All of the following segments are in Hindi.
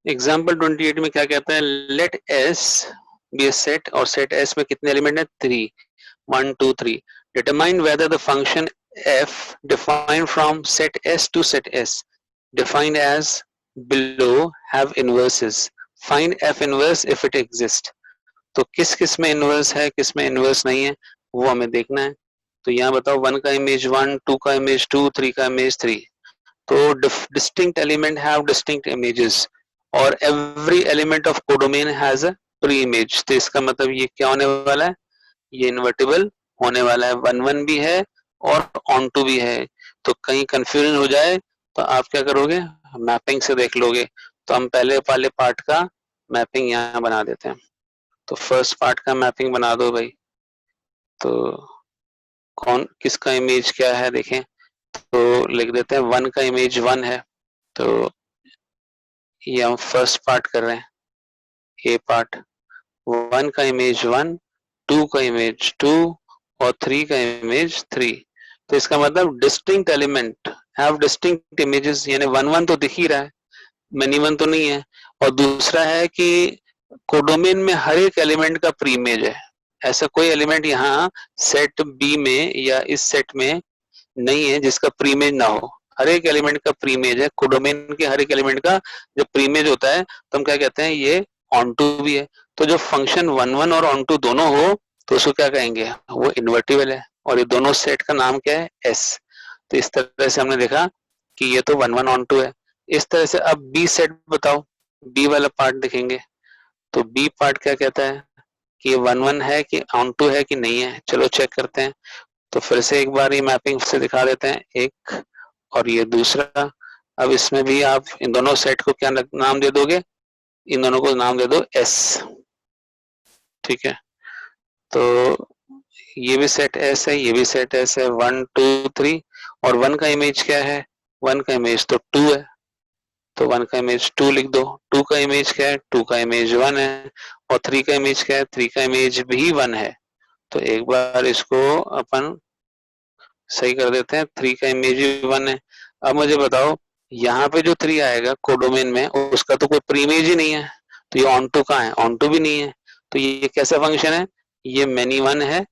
एग्जाम्पल 28 में क्या कहता है, लेट एस बी ए सेट, और सेट एस में कितने एलिमेंट है, 3, 1 2 3, determine whether the function f defined from set s to set s defined as below have inverses, find f inverse if it exists। तो किस किस में इनवर्स है, किस में इनवर्स नहीं है, वो हमें देखना है। तो यहाँ बताओ, 1 का इमेज 1, 2 का इमेज 2, 3 का इमेज 3। तो distinct element have distinct images और every element of codomain has a pre image। तो इसका मतलब ये क्या होने वाला है, ये इन्वर्टिबल होने वाला है। 1 1 भी है और ऑन टू भी है। तो कहीं कंफ्यूजन हो जाए तो आप क्या करोगे, मैपिंग से देख लोगे। तो हम पहले वाले पार्ट का मैपिंग यहाँ बना देते हैं। तो फर्स्ट पार्ट का मैपिंग बना दो भाई। तो कौन किसका इमेज क्या है देखें। तो लिख देते हैं 1 का इमेज 1 है। तो ये हम फर्स्ट पार्ट कर रहे हैं, ए पार्ट। 1 का इमेज 1, 2 का इमेज 2 और 3 का इमेज 3। तो इसका मतलब distinct element have distinct images, यानी 1 1 तो दिख ही रहा है, मैनी 1 तो नहीं है। और दूसरा है कि कोडोमेन में हर एक एलिमेंट का प्री इमेज है। ऐसा कोई एलिमेंट यहाँ सेट बी में या इस सेट में नहीं है जिसका प्री इमेज ना हो। हर एक एलिमेंट का प्री इमेज है। कोडोमेन के हर एक एलिमेंट का जब प्री इमेज होता है तो हम क्या कहते हैं, ये ऑन टू भी है। तो जो फंक्शन 1 1 और ऑन टू दोनों हो तो उसको क्या कहेंगे, वो इन्वर्टिबल है। और ये दोनों सेट का नाम क्या है, एस। तो इस तरह से हमने देखा कि ये तो 1 1 ऑन टू है। इस तरह से अब बी सेट बताओ, बी वाला पार्ट देखेंगे। तो बी पार्ट क्या कहता है कि ये 1 1 है कि ऑन टू है कि नहीं है। चलो चेक करते हैं। तो फिर से एक बार ये मैपिंग से दिखा देते हैं, एक और ये दूसरा। अब इसमें भी आप इन दोनों सेट को क्या नाम दे दोगे, इन दोनों को नाम दे दो एस। ठीक है, तो ये भी सेट एस है, ये भी सेट एस है, 1 2 3। और 1 का इमेज क्या है, 1 का इमेज तो 2 है। तो 1 का इमेज 2 लिख दो। 2 का इमेज क्या है, 2 का इमेज 1 है। और 3 का इमेज क्या है, 3 का इमेज भी 1 है। तो एक बार इसको अपन सही कर देते हैं, 3 का इमेज भी 1 है। अब मुझे बताओ, यहाँ पे जो 3 आएगा कोडोमेन में, उसका तो कोई प्री इमेज ही नहीं है। तो ये ऑन टू कहाँ है, ऑन टू भी नहीं है। तो ये कैसा फंक्शन है, ये मैनी 1 है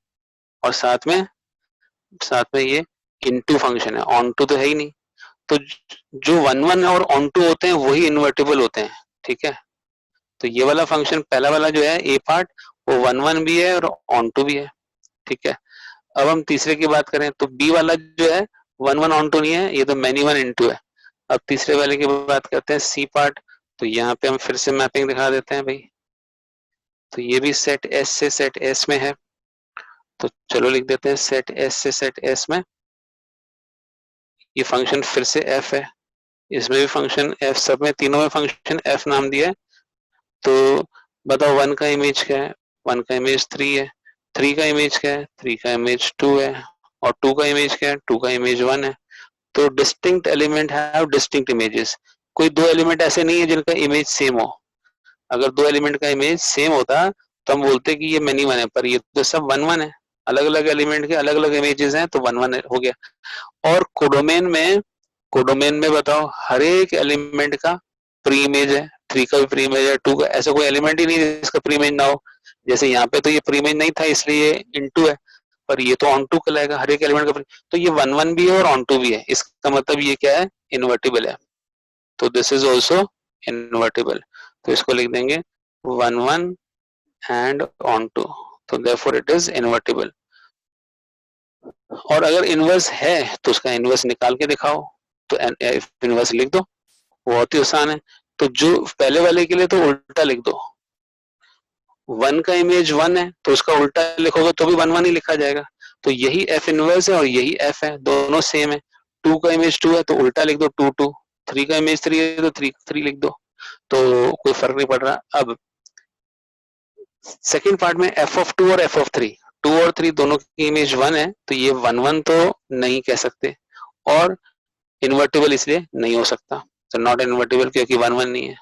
और साथ में ये इनटू फंक्शन है, ऑन टू तो है ही नहीं। तो जो 1 1 और ऑन टू होते हैं वही इन्वर्टिबल होते हैं। ठीक है, तो ये वाला फंक्शन पहला वाला जो है ए पार्ट, वो 1 1 भी है और ऑन टू भी है। ठीक है, अब हम तीसरे की बात करें तो बी वाला जो है 1 1 ऑन टू नहीं है, ये तो मैनी 1 इनटू है। अब तीसरे वाले की बात करते हैं सी पार्ट। तो यहाँ पे हम फिर से मैपिंग दिखा देते हैं भाई। तो ये भी सेट एस से सेट एस में है। तो चलो लिख देते हैं सेट एस से सेट एस में। ये फंक्शन फिर से एफ है, इसमें भी फंक्शन एफ, सब में तीनों में फंक्शन एफ नाम दिया है। तो बताओ 1 का इमेज क्या है, 1 का इमेज 3 है। 3 का इमेज क्या है, 3 का इमेज 2 है। और 2 का इमेज क्या है, 2 का इमेज 1 है। तो distinct element have distinct images. कोई दो एलिमेंट ऐसे नहीं है जिनका इमेज सेम हो। अगर दो एलिमेंट का इमेज सेम होता तो हम बोलते कि ये मैनी 1 है, पर ये तो सब 1 1 है। अलग अलग एलिमेंट के अलग अलग इमेजेस हैं तो 1 1 हो गया। और कोडोमेन में बताओ, हर एक एलिमेंट का प्री इमेज है। 3 का भी प्री इमेज है, 2 का, ऐसा कोई एलिमेंट ही नहीं है जिसका प्री इमेज ना हो। जैसे यहाँ पे तो ये प्री इमेज नहीं था इसलिए इनटू है, पर ये तो ऑन टू कहलाएगा हर एक एलिमेंट का। तो ये 1 1 भी है और ऑन टू भी है, इसका मतलब ये क्या है, इन्वर्टिबल है। तो दिस इज ऑल्सो इन्वर्टिबल। तो इसको लिख देंगे 1 1 एंड ऑन टू। तो देयरफॉर इट इज इन्वर्टिबल। और अगर इनवर्स है तो उसका इनवर्स निकाल के दिखाओ। तो इनवर्स लिख दो, बहुत ही आसान है। तो जो पहले वाले के लिए तो उल्टा लिख दो। 1 का इमेज 1 है तो उसका उल्टा लिखोगे तो भी 1 1 ही लिखा जाएगा। तो यही एफ इनवर्स है और यही एफ है, दोनों सेम है। 2 का इमेज 2 है तो उल्टा लिख दो 2 2। 3 का इमेज 3 है तो 3 3 लिख दो। तो कोई फर्क नहीं पड़ रहा। अब सेकेंड पार्ट में एफ ऑफ 2 और एफ ऑफ 3, 2 और 3 दोनों की इमेज 1 है तो ये 1 1 तो नहीं कह सकते। और इन्वर्टिबल इसलिए नहीं हो सकता, तो नॉट इन्वर्टिबल क्योंकि 1 1 नहीं है।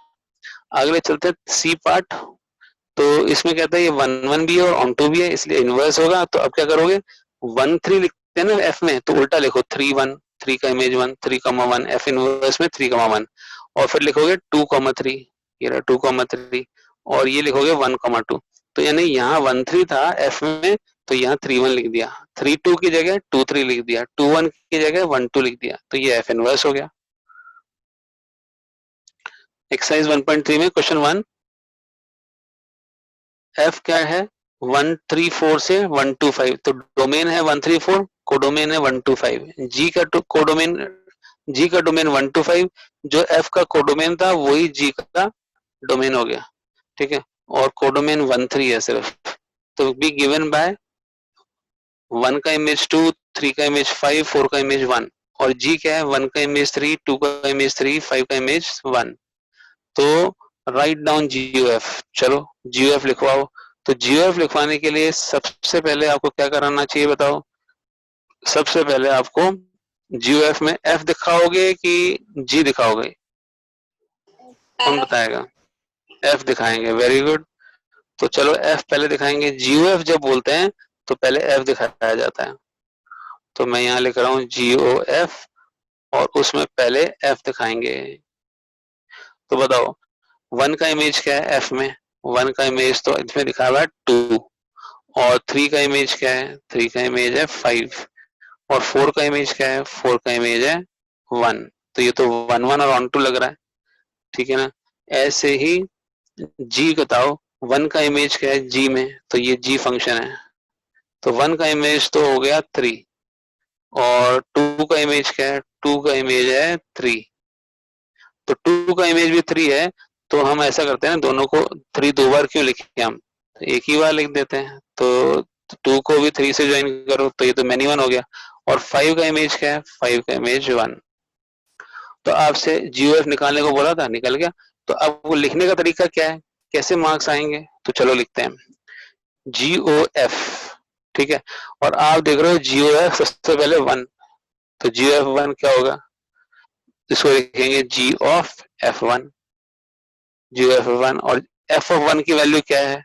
अगले चलते सी पार्ट। तो इसमें कहता है ये 1 1 भी है और ऑन टू भी है इसलिए इनवर्स होगा। तो अब क्या करोगे, 1 3 लिखते हैं ना एफ में, तो उल्टा लिखो 3 1। 3 का इमेज 1, 3 1, एफ इनवर्स में 3 1। और फिर लिखोगे 2 3, ये रहा 2,3 और ये लिखोगे 1,2। तो यानी यहाँ 1,3 था एफ में, तो यहाँ 3,1 लिख दिया, 3,2 की जगह 2,3 लिख दिया, 2,1 की जगह 1,2 लिख दिया, तो ये एफ इनवर्स हो गया। एक्सरसाइज 1.3 में क्वेश्चन 1, एफ क्या है 134 से 125, तो डोमेन है 134, कोडोमेन है 125, कोडोमेन जी का डोमेन 125, जो एफ का कोडोमेन था वही जी का डोमेन हो गया, ठीक है, और कोडोमेन 13 है सिर्फ, तो बी गिवन बाय 1 का इमेज 2, 3 का इमेज 5, 4 का इमेज 1, और जी क्या है 1 का इमेज 3, 2 का इमेज 3, 5 का इमेज 1। तो राइट डाउन जीओएफ, चलो जीओएफ लिखवाओ। तो जीओएफ लिखवाने के लिए सबसे पहले आपको क्या कराना चाहिए बताओ? सबसे पहले आपको जीओएफ में एफ दिखाओगे कि जी दिखाओगे? कौन बताएगा? एफ दिखाएंगे, वेरी गुड। तो चलो एफ पहले दिखाएंगे। जीओएफ जब बोलते हैं तो पहले एफ दिखाया जाता है, तो मैं यहाँ लिख रहा हूँ जीओएफ और उसमें पहले एफ दिखाएंगे। तो बताओ 1 का इमेज क्या है एफ में? 1 का इमेज तो इसमें दिखा हुआ है 2, और 3 का इमेज क्या है? 3 का इमेज है 5, और 4 का इमेज क्या है? 4 का इमेज है 1। तो ये तो 1 1 और 1 2 लग रहा है, ठीक है ना? ऐसे ही जी बताओ 1 का इमेज क्या है जी में? तो ये जी फंक्शन है, तो 1 का इमेज तो हो गया 3, और 2 का इमेज क्या है? 2 का इमेज है 3, तो 2 का इमेज भी 3 है, तो हम ऐसा करते हैं दोनों को 3 दो बार क्यों लिखे हम, एक ही बार लिख देते हैं। तो 2 को भी 3 से ज्वाइन करो, तो ये तो मैनी 1 हो गया। और 5 का इमेज क्या है? 5 का इमेज 1। तो आपसे जीओएफ निकालने को बोला था, निकल गया। तो अब वो लिखने का तरीका क्या है, कैसे मार्क्स आएंगे? तो चलो लिखते हैं जीओएफ, ठीक है। और आप देख रहे हो जीओएफ सबसे पहले 1, तो जीओएफ 1 क्या होगा? इसको लिखेंगे जी of F1, ji of F1। और एफ ऑफ 1 की वैल्यू क्या है?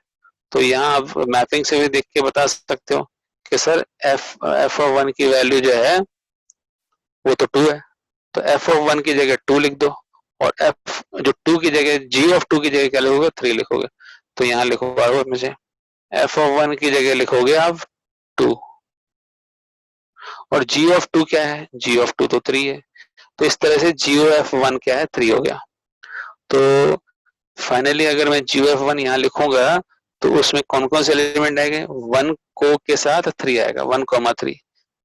तो यहाँ आप मैपिंग से भी देख के बता सकते हो कि सर एफ ऑफ 1 की वैल्यू जो है वो तो 2 है, तो एफ ऑफ 1 की जगह 2 लिख दो, और एफ जो 2 की जगह जी ऑफ 2 की जगह क्या लिखोगे? 3 लिखोगे। तो यहाँ लिखोगे मुझे एफ ऑफ 1 की जगह लिखोगे आप 2, और जी ऑफ 2 क्या है? जी ऑफ 2 तो 3 है। तो इस तरह से जीओ एफ 1 क्या है? 3 हो गया। तो फाइनली अगर मैं जीओ एफ 1 यहाँ लिखूंगा तो उसमें कौन कौन से एलिमेंट आएंगे? 1 को के साथ 3 आएगा, 1,3।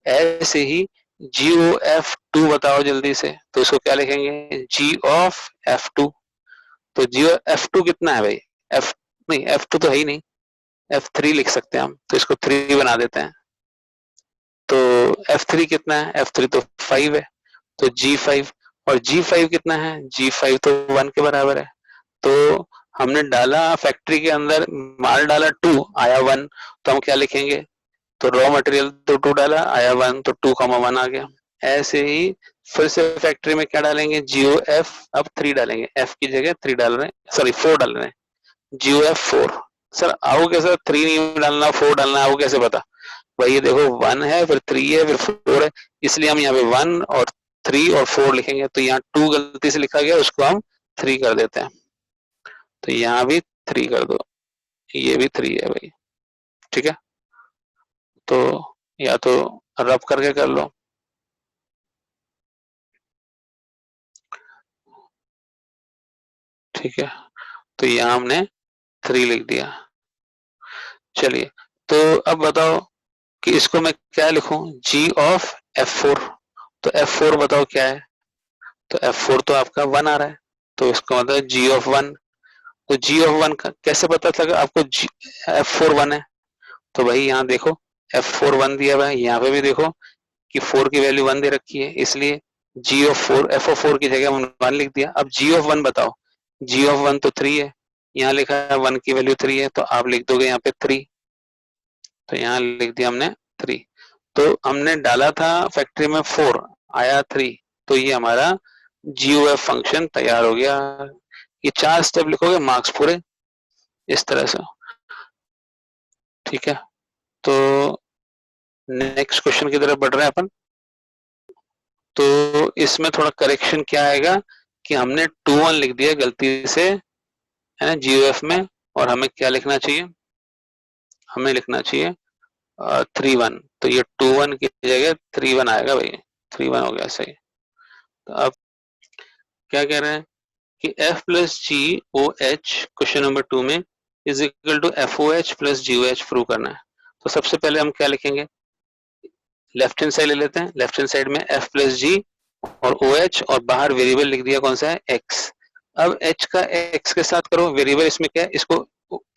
ऐसे ही जीओ एफ 2 बताओ जल्दी से, तो इसको क्या लिखेंगे? जी ऑफ एफ 2। तो जीओ एफ 2 कितना है भाई? एफ नहीं, एफ 2 तो है ही नहीं, एफ 3 लिख सकते हैं हम, तो इसको 3 बना देते हैं। तो एफ 3 कितना है? एफ 3 तो 5 है, तो जी 5। और जी 5 कितना है? जी 5 तो 1 के बराबर है। तो हमने डाला फैक्ट्री के अंदर, माल डाला 2, आया 1, तो हम क्या लिखेंगे? तो रॉ मटेरियल तो 2 डाला, आया 1, तो 2,1 आ गया। ऐसे ही फिर से फैक्ट्री में क्या डालेंगे? जीओ एफ अब 3 डालेंगे, एफ की जगह 3 डाल रहे हैं, सॉरी 4 डाल रहे हैं, जीओ एफ 4। सर आओ कैसे 3 नहीं डालना 4 डालना, आओ कैसे पता? भाई ये देखो 1 है, फिर 3 है, फिर 4 है, इसलिए हम यहाँ पे 1 और 3 और 4 लिखेंगे। तो यहाँ 2 गलती से लिखा गया, उसको हम 3 कर देते हैं, तो यहाँ भी 3 कर दो, ये भी 3 है भाई, ठीक है। तो या तो रब करके कर लो, ठीक है। तो यहाँ हमने 3 लिख दिया। चलिए, तो अब बताओ कि इसको मैं क्या लिखूं? जी ऑफ F4। तो F4 बताओ क्या है? तो F4 तो आपका 1 आ रहा है, तो इसका मतलब जी ऑफ 1। तो जी ऑफ 1 का कैसे पता चला आपको? F4 1 है, तो भाई यहाँ देखो F4 1 दिया हुआ है, यहाँ पे भी देखो कि 4 की वैल्यू 1 दे रखी है, इसलिए जी ऑफ 4 एफ ऑफ 4 की जगह हमने 1 लिख दिया। अब जी ऑफ 1 बताओ, जी ऑफ 1 तो 3 है, यहाँ लिखा है 1 की वैल्यू 3 है, तो आप लिख दोगे यहाँ पे 3, तो यहाँ लिख दिया हमने 3। तो हमने डाला था फैक्ट्री में 4, आया 3, तो ये हमारा जीओएफ फंक्शन तैयार हो गया। ये 4 स्टेप लिखोगे, मार्क्स पूरे इस तरह से, ठीक है। तो नेक्स्ट क्वेश्चन की तरफ बढ़ रहे हैं अपन। तो इसमें थोड़ा करेक्शन क्या आएगा कि हमने 2 1 लिख दिया गलती से, है ना GOF में, और हमें क्या लिखना चाहिए, हमें लिखना चाहिए 3 1। तो ये 2 1 की जगह 3 1 आएगा भाई, 3 1 हो गया सही। तो अब क्या कह रहे हैं कि F plus G O H question number 2 में is equal to FOH plus GOH prove करना है। तो सबसे पहले हम क्या लिखेंगे, लेफ्ट हैंड साइड ले लेते हैं, लेफ्ट हैंड साइड में F प्लस जी और OH, और बाहर वेरिएबल लिख दिया कौन सा है, X। अब H का X के साथ करो, वेरिएबल इसमें क्या है, इसको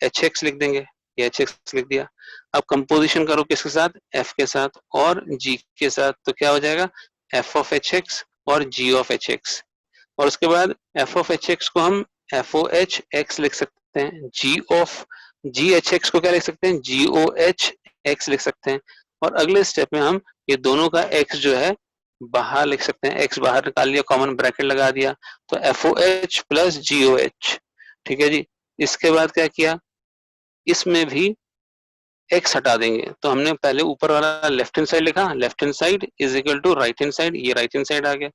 HX लिख देंगे, ये HX लिख दिया। अब कंपोजिशन करो किसके साथ, F के साथ और G के साथ, तो क्या हो जाएगा F ऑफ HX और G ऑफ HX। और उसके बाद F ऑफ HX को हम FOH X लिख सकते हैं, G ऑफ GHX को क्या लिख सकते हैं, GOH X लिख सकते हैं। और अगले स्टेप में हम ये दोनों का X जो है बाहर लिख सकते हैं, X बाहर निकाल लिया, कॉमन ब्रैकेट लगा दिया, तो FOH प्लस GOH। ठीक है जी। इसके बाद क्या किया, इसमें भी X हटा देंगे, तो हमने पहले ऊपर वाला लेफ्ट हैंड साइड लिखा, left hand side is equal to right hand side, ये राइट हैंड साइड आ गया,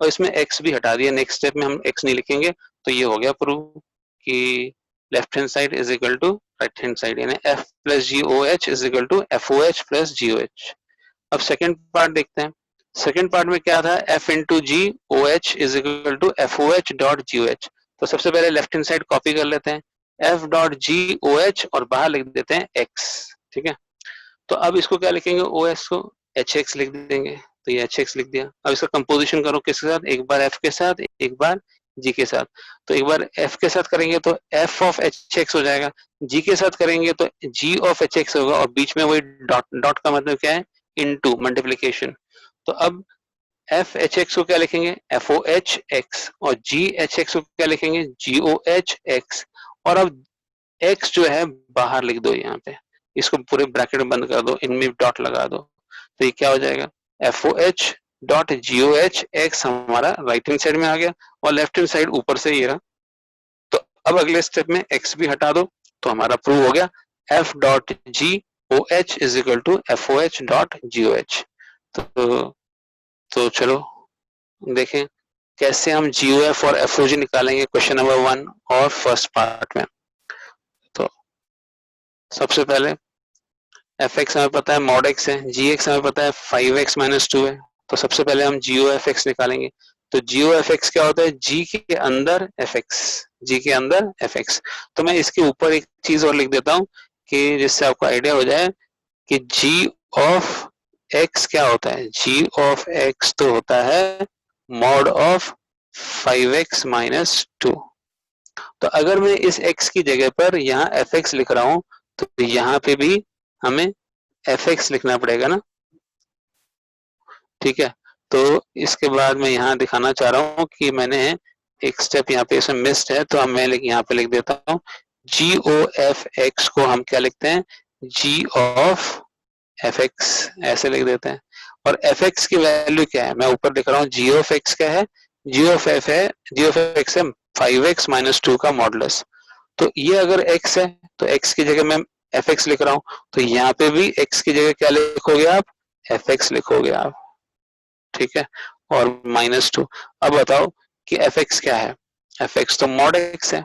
और इसमें X भी हटा दिया। नेक्स्ट स्टेप में हम X नहीं लिखेंगे, तो ये हो गया प्रूव कि left hand side is equal to right hand side, यानी F plus GOH is equal to FOH plus GOH। अब सेकेंड पार्ट देखते हैं। सेकेंड पार्ट में क्या था, F into G O H is equal to FOH dot GOH। तो सबसे पहले लेफ्ट हैंड साइड कॉपी कर लेते हैं, F डॉट GOH और बाहर लिख देते हैं X। ठीक है, तो अब इसको क्या लिखेंगे, OS को HX लिख देंगे, तो ये HX लिख दिया। अब इसका कंपोजिशन करो किसके साथ, एक बार F के साथ, एक बार G के साथ। तो एक बार F के साथ करेंगे तो F ऑफ HX हो जाएगा, G के साथ करेंगे तो G ऑफ HX होगा, और बीच में वही डॉट, डॉट का मतलब क्या है, इनटू मल्टीप्लिकेशन। तो अब FHX को क्या लिखेंगे, FOHX, और GHX को क्या लिखेंगे, GOHX। और अब X जो है बाहर लिख दो, यहाँ पे इसको पूरे ब्रैकेट में बंद कर दो, इनमें डॉट लगा दो, तो ये क्या हो जाएगा, FOH डॉट GOH X हमारा राइट हैंड साइड में आ गया, और लेफ्ट हैंड साइड ऊपर से ये रहा। तो अब अगले स्टेप में X भी हटा दो, तो हमारा प्रूव हो गया F dot GOH is equal to FOH dot GOH। तो चलो देखें कैसे हम GOF और FOG निकालेंगे क्वेश्चन नंबर 1 और फर्स्ट पार्ट में। तो सबसे पहले fx हमें पता है mod x है, gx हमें पता है 5x माइनस 2 है, तो सबसे पहले हम GOFX निकालेंगे। तो GOFX क्या होता है, g के अंदर fx, g के अंदर fx। तो मैं इसके ऊपर एक चीज और लिख देता हूँ कि जिससे आपको आइडिया हो जाए कि g ऑफ x क्या होता है, g ऑफ x तो होता है mod ऑफ 5x माइनस 2। तो अगर मैं इस x की जगह पर यहाँ fx लिख रहा हूँ, तो यहाँ पे भी हमें fx लिखना पड़ेगा ना। ठीक है, तो इसके बाद मैं यहाँ दिखाना चाह रहा हूँ कि मैंने एक स्टेप यहाँ पे इसमें मिस्ड है, तो मैं यहाँ पे लिख देता हूँ GOFX को हम क्या लिखते हैं, G ऑफ fx, ऐसे लिख देते हैं। और fx की वैल्यू क्या है, मैं ऊपर लिख रहा हूँ g ऑफ x क्या है, g ऑफ f है, g ऑफ x है 5x माइनस 2 का मॉडुलस। तो ये अगर x है तो x की जगह मैं fx लिख रहा हूँ, तो यहाँ पे भी x की जगह क्या लिखोगे आप, fx लिखोगे आप। ठीक है, और माइनस 2। अब बताओ कि fx क्या है, fx तो मॉड x है,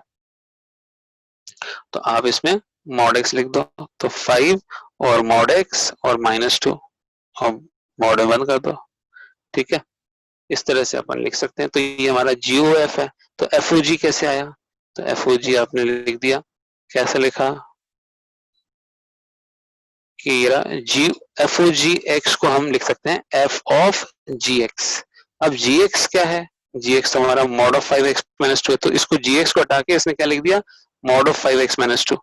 तो आप इसमें मॉड x लिख दो, तो 5 और मॉड x और माइनस 2 और मॉड में बंद कर दो। ठीक है, इस तरह से अपन लिख सकते हैं। तो ये हमारा GOF है। तो FOG कैसे आया, तो FOG आपने लिख दिया, कैसे लिखा कि जी FOGX को हम लिख सकते हैं F ऑफ GX। अब GX क्या है, GX तो हमारा मॉड ऑफ 5x माइनस 2 है, तो इसको GX को हटा के इसने क्या लिख दिया, मॉड ऑफ 5x माइनस 2।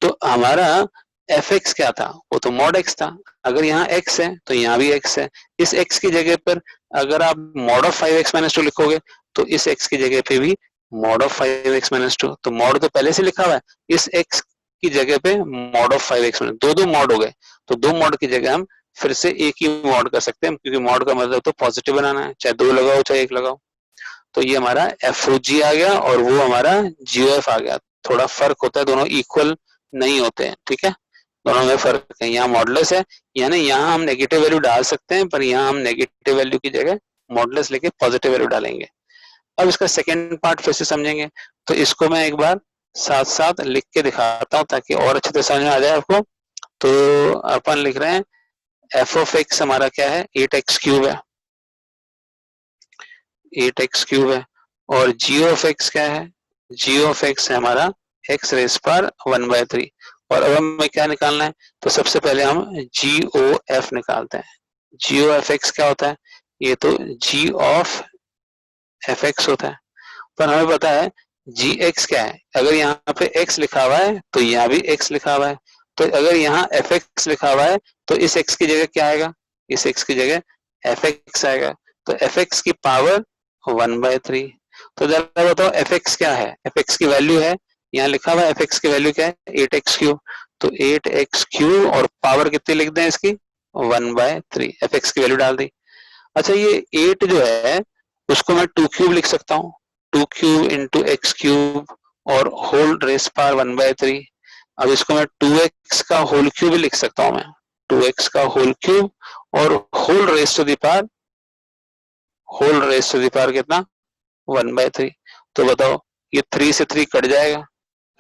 तो हमारा fx क्या था, वो तो मॉड x था। अगर यहाँ x है तो यहाँ भी x है, इस x की जगह पर अगर आप मॉड ऑफ 5x माइनस 2 लिखोगे तो इस x की जगह पे भी मॉड ऑफ 5x माइनस 2। तो मॉड तो पहले से लिखा हुआ है, इस x की जगह पे मॉड ऑफ 5x माइनस, दो मॉड हो गए, तो दो मॉड की जगह हम फिर से एक ही मॉड कर सकते हैं, क्योंकि मॉड का मतलब तो पॉजिटिव बनाना है, चाहे दो लगाओ चाहे एक लगाओ। तो ये हमारा FOG आ गया और वो हमारा GOF आ गया। थोड़ा फर्क होता है, दोनों इक्वल नहीं होते हैं। ठीक है, दोनों में फर्क है, यहाँ मॉडुलस है, यानी यहाँ हम नेगेटिव वैल्यू डाल सकते हैं, पर यहाँ हम नेगेटिव वैल्यू की जगह मॉडुलस लेके पॉजिटिव वैल्यू डालेंगे। अब इसका सेकेंड पार्ट फिर से समझेंगे, तो इसको मैं एक बार साथ साथ लिख के दिखाता हूँ ताकि और अच्छे से समझ में आ जाए आपको। तो अपन लिख रहे हैं एफ ऑफ एक्स हमारा क्या है, 8x³ है, 8x³ है। और जी ऑफ एक्स क्या है, जी ऑफ एक्स है हमारा एक्स रेस पर 1/3। और अब हमें क्या निकालना है, तो सबसे पहले हम जी ओ एफ निकालते हैं। जी ओ एफ एक्स क्या होता है, ये तो जी ऑफ एफ एक्स होता है। पर हमें पता है जी एक्स क्या है, अगर यहाँ पे x लिखा हुआ है तो यहाँ भी x लिखा हुआ है। तो अगर यहाँ एफ एक्स लिखा हुआ है तो इस x की जगह क्या आएगा, इस x की जगह एफ एक्स आएगा। तो एफ एक्स की पावर 1/3। तो जरा बताओ एफ एक्स क्या है, एफ एक्स की वैल्यू है, यहाँ लिखा हुआ है एफ एक्स की वैल्यू क्या है, 8x³। तो 8x³ और पावर कितनी लिख दें इसकी, 1/3, एफ एक्स की वैल्यू डाल दी। अच्छा ये 8 जो है उसको मैं 2³ लिख सकता हूँ, 2³ इंटू x³ और होल रेस पावर 1/3। अब इसको मैं 2x का होल क्यूब लिख सकता हूँ मैं, 2x का होल क्यूब और whole raise to the power, whole raise to the power कितना, 1/3। तो बताओ ये 3 से 3 कट जाएगा,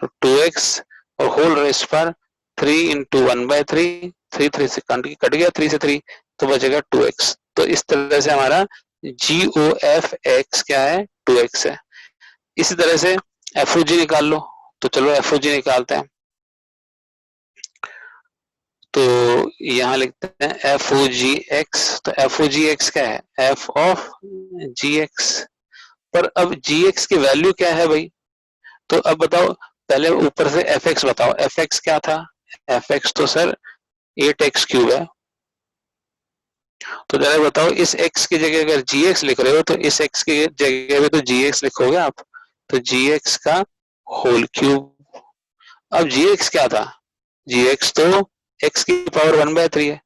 तो 2x और होल रेस पर 3 इंटू 1/3, 3 3 से कट गया, 3 से 3 तो बचेगा 2x। तो इस तरह से हमारा जी ओ एफ एक्स क्या है, 2x है। इसी तरह से एफ ओ जी निकाल लो, तो चलो एफ ओ जी निकालते हैं। तो यहाँ लिखते हैं एफ ओ जी एक्स, तो एफ ओ जी एक्स क्या है, एफ ऑफ जी एक्स। पर अब जी एक्स की वैल्यू क्या है भाई, तो अब बताओ पहले ऊपर से एफ एक्स बताओ, एफ एक्स क्या था, एफ एक्स तो सर 8x³ है। तो जरा बताओ इस x की जगह अगर जी एक्स लिख रहे हो तो इस x की जगह पे तो जी एक्स लिखोगे आप, तो जी एक्स का होल क्यूब। अब जी एक्स क्या था, जी एक्स तो x की पावर 1/3 है,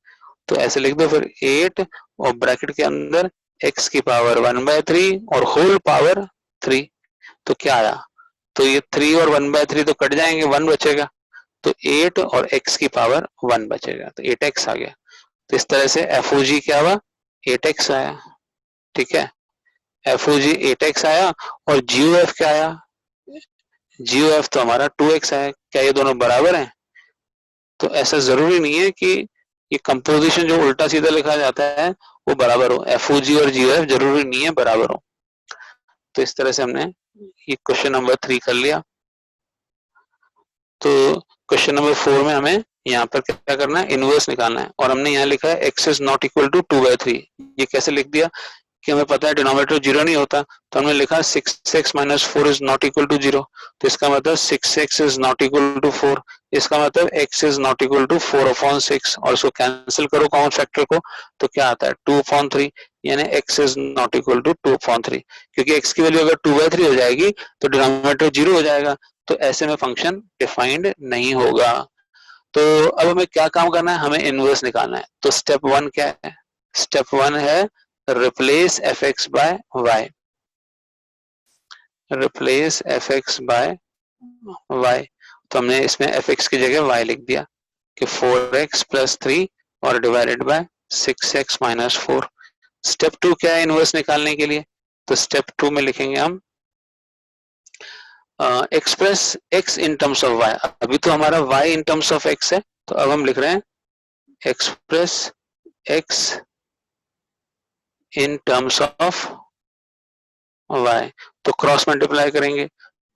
तो ऐसे लिख दो फिर 8 और ब्रैकेट के अंदर x की पावर 1/3 और होल पावर 3। तो क्या आया, तो ये 3 और 1/3 तो कट जाएंगे, 1 बचेगा, तो 8 और x की पावर 1 बचेगा, तो 8x आ गया। तो इस तरह से एफ ओ जी क्या हुआ, 8x आया। ठीक है, एफ ओ जी 8x आया और जी ओ एफ क्या आया, जी ओ एफ तो हमारा 2x आया। क्या ये दोनों बराबर हैं, तो ऐसा जरूरी नहीं है कि ये कंपोजिशन जो उल्टा सीधा लिखा जाता है वो बराबर हो, एफ ओ जी और जी ओ एफ जरूरी नहीं है बराबर हो। तो इस तरह से हमने ये क्वेश्चन नंबर 3 कर लिया। तो क्वेश्चन नंबर 4 में हमें यहाँ पर क्या करना है, इनवर्स निकालना है। और हमने यहाँ लिखा है x is not equal to 2/3। ये कैसे लिख दिया कि हमें पता है डिनोमिनेटर 0 नहीं होता, तो हमने लिखा 6x minus 4 is not equal to 0। तो इसका मतलब 6x is not equal to 4, इसका मतलब x is not equal to 4/6। और इसको कैंसिल करो कॉमन फैक्टर को, तो क्या आता है 2/3, यानी x is not equal to 2/3। क्योंकि x की वैल्यू अगर 2/3 हो जाएगी तो डिनोमिनेटर 0 हो जाएगा, तो ऐसे में फंक्शन डिफाइंड नहीं होगा। तो अब हमें क्या काम करना है, हमें इनवर्स निकालना है। तो स्टेप 1 क्या है, स्टेप 1 है replace F X by Y, replace F X by Y. तो हमने इसमें एफ एक्स की जगह वाई लिख दिया कि 4x प्लस 3 और divided by 6x minus 4। Step 2 क्या है इनवर्स निकालने के लिए, तो स्टेप 2 में लिखेंगे हम express x in terms of y। अभी तो हमारा y in terms of x है, तो अब हम लिख रहे हैं express x in terms of y। तो क्रॉस मल्टीप्लाई करेंगे,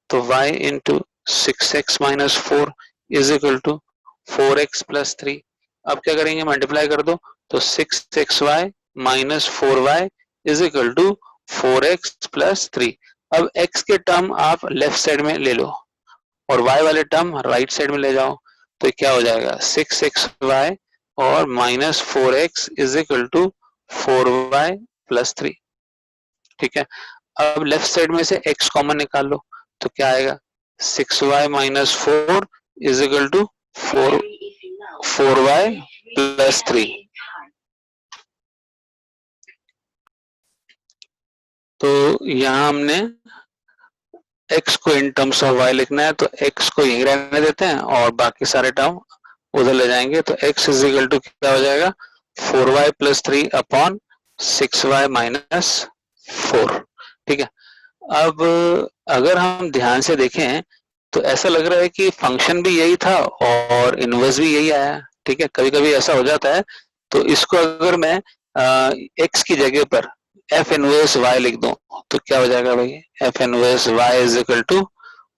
तो y into 6x minus 4 is equal to 4x plus 3। अब क्या करेंगे, मल्टीप्लाई कर दो, तो 6xy minus 4y is equal to 4x plus 3। अब x के टर्म आप लेफ्ट साइड में ले लो और y वाले टर्म राइट साइड में ले जाओ, तो क्या हो जाएगा 6xy और minus 4x is equal to 4y plus 3। ठीक है, अब लेफ्ट साइड में से x कॉमन निकाल लो, तो क्या आएगा 6y minus 4 is equal to 4y plus 3। तो यहाँ हमने x को इन टर्म्स ऑफ y लिखना है, तो x को यहीं रहने देते हैं और बाकी सारे टर्म उधर ले जाएंगे। तो x इज इक्वल टू क्या हो जाएगा 4y plus 3 upon 6y minus 4। ठीक है, अब अगर हम ध्यान से देखें तो ऐसा लग रहा है कि फंक्शन भी यही था और इनवर्स भी यही आया। ठीक है, कभी कभी ऐसा हो जाता है। तो इसको अगर मैं एक्स की जगह पर एफ इनवर्स वाई लिख दूं तो क्या हो जाएगा भाई, F inverse Y is equal to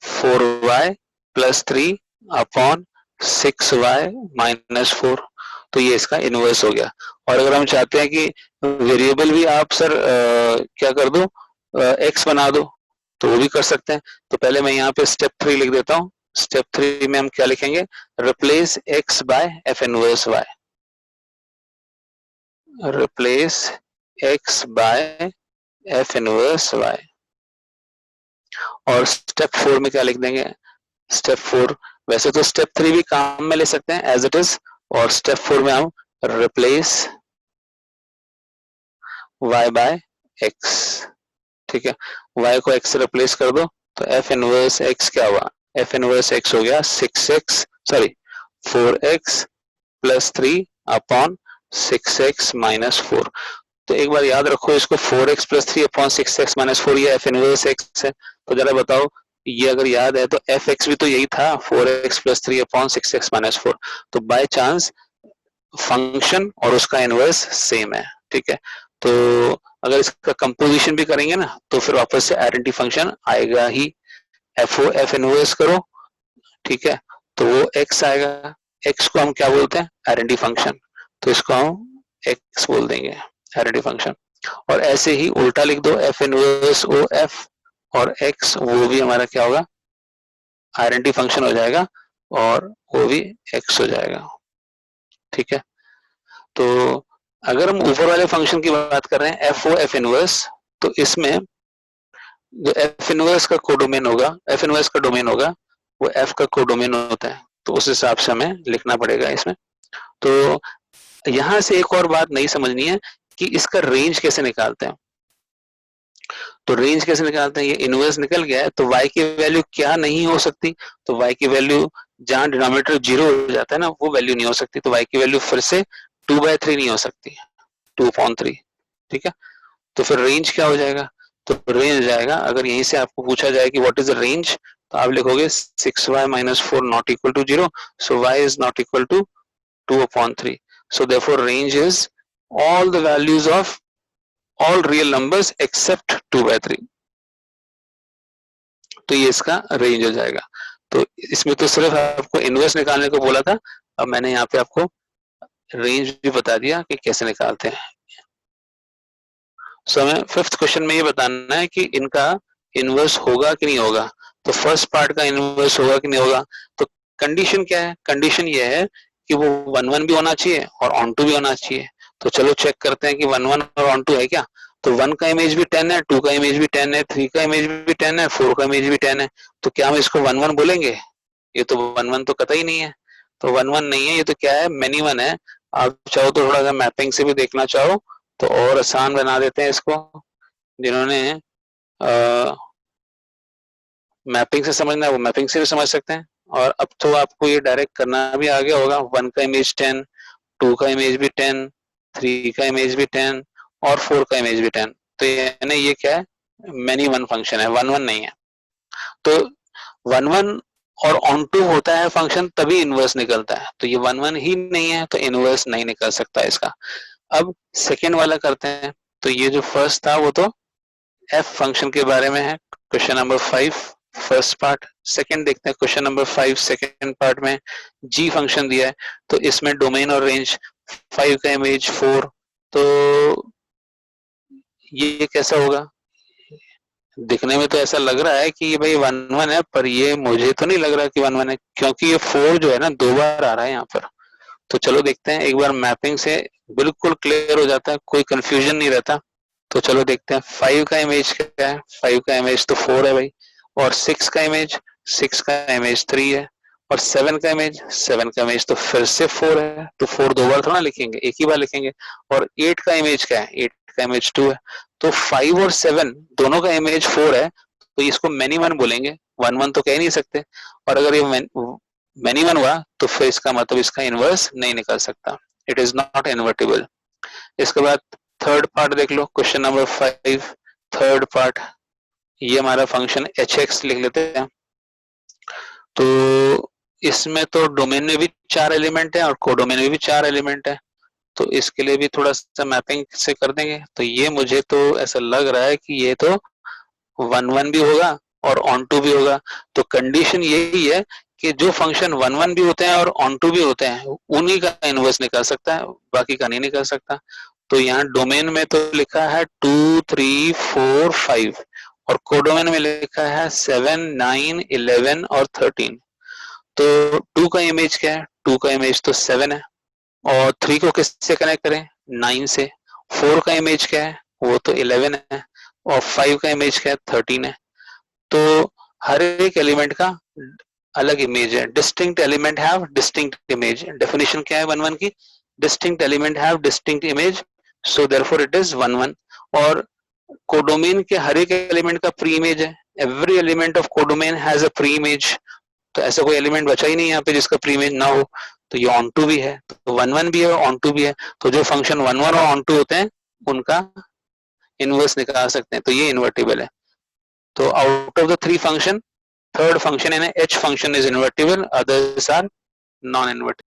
4y plus 3 upon 6y minus 4। तो ये इसका इनवर्स हो गया। और अगर हम चाहते हैं कि वेरिएबल भी आप सर क्या कर दो, एक्स बना दो, तो वो भी कर सकते हैं। तो पहले मैं यहाँ पे स्टेप 3 लिख देता हूँ। स्टेप 3 में हम क्या लिखेंगे, replace X by F inverse Y, replace X by F inverse Y. और स्टेप 4 में क्या लिख देंगे, स्टेप 4, वैसे तो स्टेप 3 भी काम में ले सकते हैं एज इट इज, और स्टेप 4 में हम रिप्लेस y बाय x। ठीक है, y को x से रिप्लेस कर दो तो f इनवर्स x क्या हुआ, f इनवर्स x हो गया 4x plus 3 upon 6x minus 4। तो एक बार याद रखो इसको, 4x plus 3 upon 6x minus 4, ये f इनवर्स x है। तो जरा बताओ, ये अगर याद है तो fx भी तो यही था, 4x plus 3 upon 6x minus 4। तो बाय चांस फंक्शन और उसका इनवर्स सेम है। ठीक है, तो अगर इसका कंपोजिशन भी करेंगे ना तो फिर वापस से आइडेंटिटी फंक्शन आएगा ही। एफ इनवर्स करो, ठीक है, तो वो x आएगा। x को हम क्या बोलते हैं, आइडेंटिटी फंक्शन, तो इसको हम x बोल देंगे, आइडेंटिटी फंक्शन। और ऐसे ही उल्टा लिख दो, एफ इनवर्स ओ एफ, और x वो भी हमारा क्या होगा, आइडेंटिटी फंक्शन हो जाएगा, और वो भी x हो जाएगा। ठीक है, तो अगर हम ऊपर वाले फंक्शन की बात कर रहे हैं एफ ओ एफ इनवर्स, तो इसमें जो एफ इनवर्स का कोडोमेन होगा, एफ इनवर्स का डोमेन होगा, वो एफ का कोडोमेन होता है। तो उस हिसाब से हमें लिखना पड़ेगा इसमें। तो यहां से एक और बात नहीं समझनी है कि इसका रेंज कैसे निकालते हैं। तो रेंज कैसे निकालते हैं, ये इनवर्स निकल गया है तो y की वैल्यू क्या नहीं हो सकती, तो y की वैल्यू जहां डिनोमिनेटर 0 हो जाता है ना, वो वैल्यू नहीं हो सकती। तो y की वैल्यू फिर से 2/3 नहीं हो सकती, 2/3। ठीक है, तो फिर रेंज क्या हो जाएगा, तो रेंज हो जाएगा, अगर यहीं से आपको पूछा जाए कि व्हाट इज द रेंज, तो आप लिखोगे 6y minus 4 not equal to 0, so y is not equal to 2/3। So therefore range is all the values of all real numbers except 2/3। तो ये इसका रेंज हो जाएगा। तो इसमें तो सिर्फ आपको इनवर्स निकालने को बोला था, अब मैंने यहाँ पे आपको रेंज भी बता दिया कि कैसे निकालते हैं। सो हमें फिफ्थ क्वेश्चन में ये बताना है कि इनका इनवर्स होगा कि नहीं होगा। तो फर्स्ट पार्ट का इनवर्स होगा कि नहीं होगा, तो कंडीशन क्या है, कंडीशन ये है कि वो 1 1 भी होना चाहिए और ऑन टू भी होना चाहिए। तो चलो चेक करते हैं कि 1 1 और ऑन टू है क्या। तो 1 का इमेज भी 10 है, 2 का इमेज भी 10 है, 3 का इमेज भी 10 है, 4 का इमेज भी 10 है। तो क्या हम इसको 1 1 बोलेंगे, ये तो 1 1 तो कतई नहीं है। तो 1 1 नहीं है, ये तो क्या है, मेनी वन है। आप चाहो तो थोड़ा सा मैपिंग से भी देखना चाहो तो और आसान बना देते हैं इसको। जिन्होंने मैपिंग से समझना है वो मैपिंग से भी समझ सकते हैं। और अब तो आपको ये डायरेक्ट करना भी आ गया होगा, 1 का इमेज 10, 2 का इमेज भी 10, 3 का इमेज भी 10 और 4 का इमेज भी 10। तो यानी ये क्या है, मेनी वन फंक्शन है, 1 1 नहीं है। तो 1 1 और ऑन टू होता है फंक्शन तभी इनवर्स निकलता है। तो ये 1 1 ही नहीं है तो इनवर्स नहीं निकल सकता इसका। अब सेकेंड वाला करते हैं। तो ये जो फर्स्ट था वो तो एफ फंक्शन के बारे में है, question number 5 first part. Second देखते हैं क्वेश्चन नंबर 5 सेकंड पार्ट में जी फंक्शन दिया है। तो इसमें डोमेन और रेंज 5 का इमेज 4। तो ये कैसा होगा, दिखने में तो ऐसा लग रहा है कि ये भाई 1 1 है, पर ये मुझे तो नहीं लग रहा कि 1 1 है, क्योंकि ये 4 जो है ना 2 बार आ रहा है यहाँ पर। तो चलो देखते हैं, एक बार मैपिंग से बिल्कुल क्लियर हो जाता है, कोई कंफ्यूजन नहीं रहता। तो चलो देखते हैं 5 का इमेज क्या है। 5 का इमेज तो 4 है भाई, और 6 का इमेज 3 है, और 7 का इमेज तो फिर से 4 है। तो 4 दो बार थोड़ा लिखेंगे, एक ही बार लिखेंगे। और 8 का इमेज क्या है, 8 का इमेज 2 है। तो 5 और 7 दोनों का इमेज 4 है, तो इसको मेनी वन बोलेंगे, 1 1 तो कह नहीं सकते। और अगर ये मेनी वन हुआ तो फिर इसका मतलब इसका इनवर्स नहीं निकल सकता, इट इज नॉट इन्वर्टिबल। इसके बाद थर्ड पार्ट देख लो, क्वेश्चन नंबर 5 थर्ड पार्ट। ये हमारा फंक्शन एच एक्स लिख लेते हैं। तो इसमें तो डोमेन में भी 4 एलिमेंट है और कोडोमेन में भी 4 एलिमेंट है, तो इसके लिए भी थोड़ा सा मैपिंग से कर देंगे। तो ये मुझे तो ऐसा लग रहा है कि ये तो 1 1 भी होगा और ऑन टू भी होगा। तो कंडीशन यही है कि जो फंक्शन 1 1 भी होते हैं और ऑन टू भी होते हैं उन्हीं का इनवर्स निकाल सकता है, बाकी का नहीं निकाल सकता। तो यहाँ डोमेन में तो लिखा है 2 3 4 5 और कोडोमेन में लिखा है 7 9 11 और 13। तो 2 का इमेज क्या है? 2 का इमेज तो 7 है और 3 को किससे कनेक्ट करें? 9 से। 4 का इमेज क्या है? वो तो 11 है और 5 का इमेज क्या है? 13 है। तो हर एक एलिमेंट का अलग इमेज है। Distinct element have distinct image. Definition क्या है 1 1 की? Distinct element have distinct image, so therefore it is 1 1। और कोडोमेन के हर एक एलिमेंट का प्री इमेज है। Every element of codomain has a pre image. तो ऐसा कोई एलिमेंट बचा ही नहीं यहाँ पे जिसका प्री इमेज ना हो। तो ये ऑन टू भी है, तो 1 1 भी है और ऑन टू भी है। तो जो फंक्शन 1 1 और ऑन टू होते हैं उनका इनवर्स निकाल सकते हैं। तो ये इन्वर्टिबल है। तो out of the 3 function, third function in a H function is invertible, others are non-invertible.